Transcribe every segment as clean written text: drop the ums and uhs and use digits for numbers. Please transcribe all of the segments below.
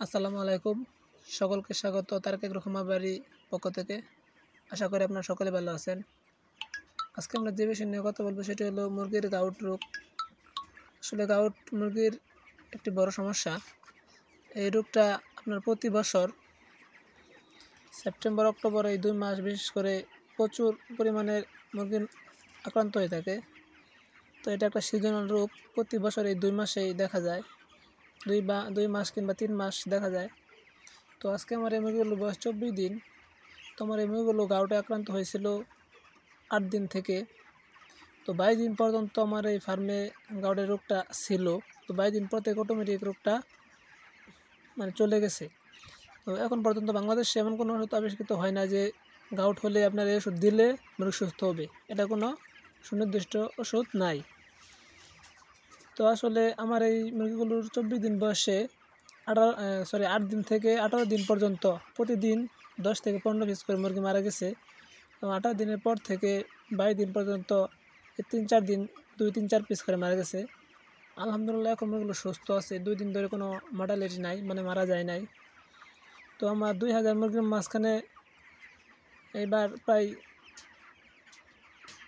আসসালামু আলাইকুম। সকলকে স্বাগত তারেক রহমা বাড়ি পক্ষ থেকে। আশা করি আপনারা সকলে ভালো আছেন। আজকে আমরা যে বিষয় নিয়ে কথা বলবো সেটি হলো মুরগির গাউট রোগ। আসলে গাউট মুরগির একটি বড় সমস্যা। এই রোগটা আপনার প্রতি বছর সেপ্টেম্বর অক্টোবর এই 2 মাস বিশেষ করে প্রচুর পরিমাণে মুরগি আক্রান্ত হয়ে থাকে। তো এটা একটা সিজনাল রোগ, প্রতি বছর এই 2 মাসেই দেখা যায়। 2 মাস কিংবা 3 মাস দেখা যায়। তো আজকে আমার এই মুরগিগুলোর বয়স 24 দিন। তো আমার এই মুরগিগুলো গাউটে আক্রান্ত হয়েছিল 8 দিন থেকে। তো 22 দিন পর্যন্ত আমার এই ফার্মে গাউটের রোগটা ছিল। তো 22 দিন পর থেকে অটোমেটিক রোগটা চলে গেছে। তো এখন পর্যন্ত বাংলাদেশে এমন কোনো ওষুধ আবিষ্কৃত হয় না যে গাউট হলে আপনার এই ওষুধ দিলে মুরগি সুস্থ হবে। এটা কোনো সুনির্দিষ্ট ওষুধ নাই। তো আসলে আমার এই মুরগিগুলোর 24 দিন বয়সে 8 দিন থেকে 18 দিন পর্যন্ত প্রতিদিন 10 থেকে 15 পিস করে মুরগি মারা গেছে। এবং 18 দিনের পর থেকে 22 দিন পর্যন্ত 3-4 দিন 2-3-4 পিস করে মারা গেছে। আলহামদুলিল্লাহ এখন মুরগিগুলো সুস্থ আছে। 2 দিন ধরে কোনো মর্টালিটি নাই, মারা যায় নাই। তো আমার 2000 মুরগির মাঝখানে এইবার প্রায়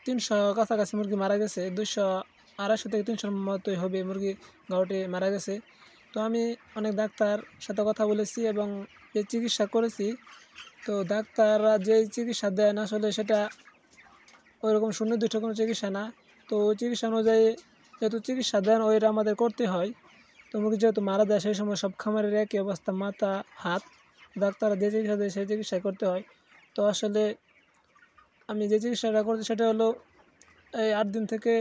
300 কাছাকাছি মুরগি মারা গেছে। 200-250 থেকে 300 মতোই হবে মুরগি গাউটে মারা গেছে। তো আমি অনেক ডাক্তার সাথে কথা বলেছি এবং যে চিকিৎসা করেছি, তো ডাক্তাররা যেই চিকিৎসা দেন আসলে সেটা ওইরকম সুনির্দিষ্ট কোনো চিকিৎসা না। তো ওই চিকিৎসা অনুযায়ী যেহেতু চিকিৎসা দেন ওইটা আমাদের করতে হয়। তো মুরগি যেহেতু মারা যায় সেই সময় সব খামারের একই অবস্থা, মাথা হাত, ডাক্তাররা যে চিকিৎসা দেয় সেই চিকিৎসা করতে হয়। তো আসলে আমি যে চিকিৎসাটা করছি সেটা হলো এই 8 দিন থেকে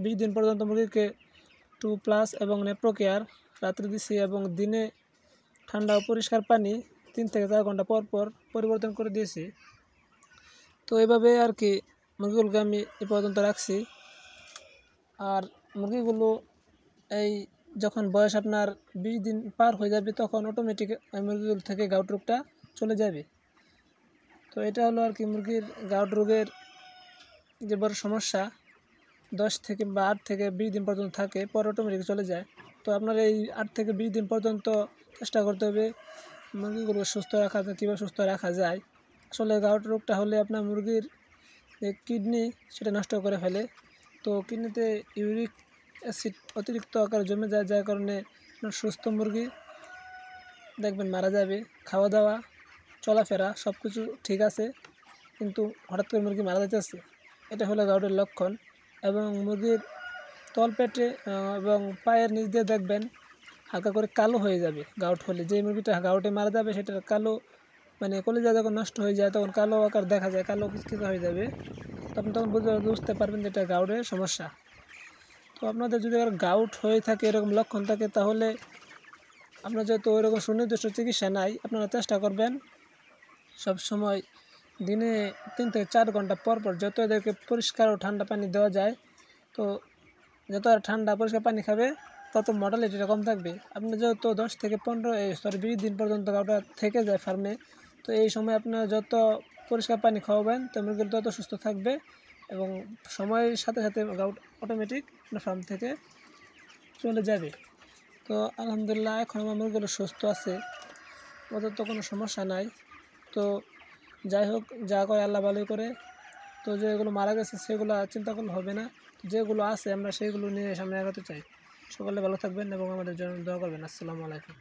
20 দিন পর্যন্ত মুরগিকে 2+ এবং নেপ্রোকেয়ার রাত্রে দিছি এবং দিনে ঠান্ডা ও পরিষ্কার পানি 3 থেকে 4 ঘন্টা পর পর পরিবর্তন করে দিয়েছি। তো এভাবে আর কি মুরগিগুলোকে আমি এ পর্যন্ত রাখছি। আর মুরগিগুলো এই যখন বয়স আপনার 20 দিন পার হয়ে যাবে তখন অটোমেটিক মুরগিগুলো থেকে গাউট রোগটা চলে যাবে। তো এটা হলো আর কি মুরগির গাউট রোগের যে বড় সমস্যা। 10 থেকে বা 8 থেকে 20 দিন পর্যন্ত থাকে, পরে অটোমেটিক চলে যায়। তো আপনার এই 8 থেকে 20 দিন পর্যন্ত চেষ্টা করতে হবে মুরগিগুলো সুস্থ রাখা, কীভাবে সুস্থ রাখা যায়। আসলে গাউট রোগটা হলে আপনার মুরগির যে কিডনি সেটা নষ্ট করে ফেলে। তো কিডনিতে ইউরিক অ্যাসিড অতিরিক্ত আকারে জমে যায়, যার কারণে সুস্থ মুরগি দেখবেন মারা যাবে। খাওয়া দাওয়া চলাফেরা সব কিছু ঠিক আছে, কিন্তু হঠাৎ করে মুরগি মারা যাইতেছে, এটা হলো গাউটের লক্ষণ। এবং মুরগির তলপেটে এবং পায়ের নিচ দিয়ে দেখবেন হালকা করে কালো হয়ে যাবে গাউট হলে। যে মুরগিটা গাউটে মারা যাবে সেটার কালো কলিজা যখন নষ্ট হয়ে যায় তখন কালো আকার দেখা যায়, কালো কিচকিচা হয়ে যাবে। তখন বুঝতে পারবেন যে এটা গাউটের সমস্যা। তো আপনাদের যদি গাউট হয়ে থাকে, এরকম লক্ষণ থাকে, তাহলে আপনার যেহেতু ওইরকম সুনির্দিষ্ট চিকিৎসা নাই, আপনারা চেষ্টা করবেন সবসময় দিনে 3 থেকে 4 ঘন্টা পর পর যত এদেরকে পরিষ্কার ও ঠান্ডা পানি দেওয়া যায়, তো যত ঠান্ডা পরিষ্কার পানি খাবে তত মর্টালিটিটা কম থাকবে। আপনি যেহেতু 10 থেকে 20 দিন পর্যন্ত গাউটা থেকে যায় ফার্মে, তো এই সময় আপনার যত পরিষ্কার পানি খাওয়াবেন তো মুরগিগুলো তত সুস্থ থাকবে এবং সময়ের সাথে সাথে গাউট অটোমেটিক আপনার ফার্ম থেকে চলে যাবে। তো আলহামদুলিল্লাহ এখন আমার মুরগিগুলো সুস্থ আছে, ওদের তো কোনো সমস্যা নাই। তো যাই হোক, যা করে আল্লাহ ভালোই করে। তো যেগুলো মারা গেছে সেগুলো চিন্তা করলে হবে না, যেগুলো আছে আমরা সেইগুলো নিয়ে সামনে আগাতে চাই। সকলে ভালো থাকবেন এবং আমাদের জন্য দোয়া করবেন। আসসালামু আলাইকুম।